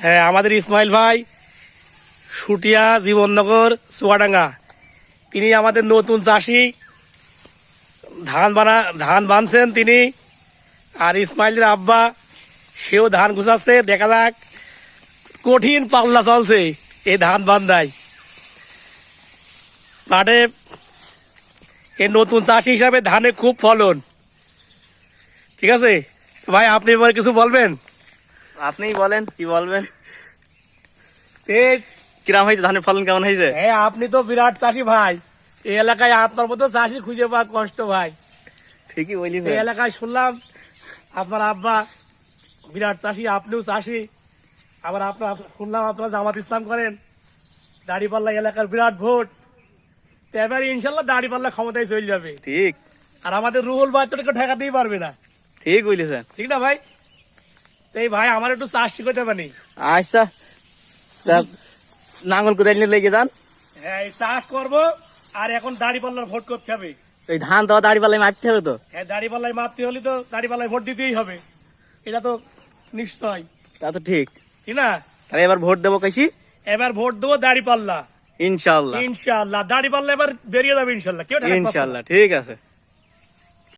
হ্যাঁ, আমাদের ইসমাইল ভাই সুটিয়া জীবননগর চুয়াডাঙ্গা, তিনি আমাদের নতুন চাষি। ধান বানছেন তিনি। আর ইসমাইলের আব্বা সেও ধান গুছাচ্ছে। দেখা যাক, কঠিন পাল্লা চলছে এই ধান বান্ধায়। মাঠে এই নতুন চাষি হিসাবে ধানে খুব ফলন। ঠিক আছে ভাই, আপনি এবার কিছু বলবেন? আপনিই বলেন, কি বলবেন? এই কিরাম হয়েছে, ধানের ফলন কেমন হয়েছে? হ্যাঁ, আপনি তো বিরাট চাষি ভাই। এই এলাকায় আপনার মতো চাষি খুঁজে পাওয়া কষ্ট ভাই। ঠিকই বলিস। এই এলাকায় শুনলাম আপনার আব্বা বিরাট চাষি, আপনিও চাষি। আবার আপনার শুনলাম আপনারা জামাত ইসলাম করেন। দাড়িপাল্লা এলাকার বিরাট ভোট। তো এবারে ইনশাল্লাহ দাড়িপাল্লা ক্ষমতায় চলে যাবে। ঠিক। আর আমাদের রুহুল ভাই তো এটা ঠেকাতেই পারবে না। ঠিক বলিছেন। ঠিক না ভাই? তো এই ভাই আমার একটু চাষ শিখাতে পারি। আচ্ছা, নাঙ্গল কোদাল নিয়ে লেগে যান। হ্যাঁ, এই চাষ করবো। আর এখন দাড়িপাল্লার ভোট করতে হবে। এই ধান তো দাড়ি পাল্লাই মারতে হবে তো। হ্যাঁ, দাড়িপাল্লায় মারতে হলে তো দাড়িপাল্লায় ভোট দিতেই হবে। এটা তো নিশ্চয়। তা তো ঠিক। ঠিক না? তাহলে এবার ভোট দেবো কাশি। এবার ভোট দেবো দাড়িপাল্লা। ইনশাল্লাহ। ইনশাল্লাহ দাড়িপাল্লা এবার বেরিয়ে যাবে ইনশাল্লাহ। কেউ ঠেকাতে পারছে না। ইনশাল্লাহ, ঠিক আছে।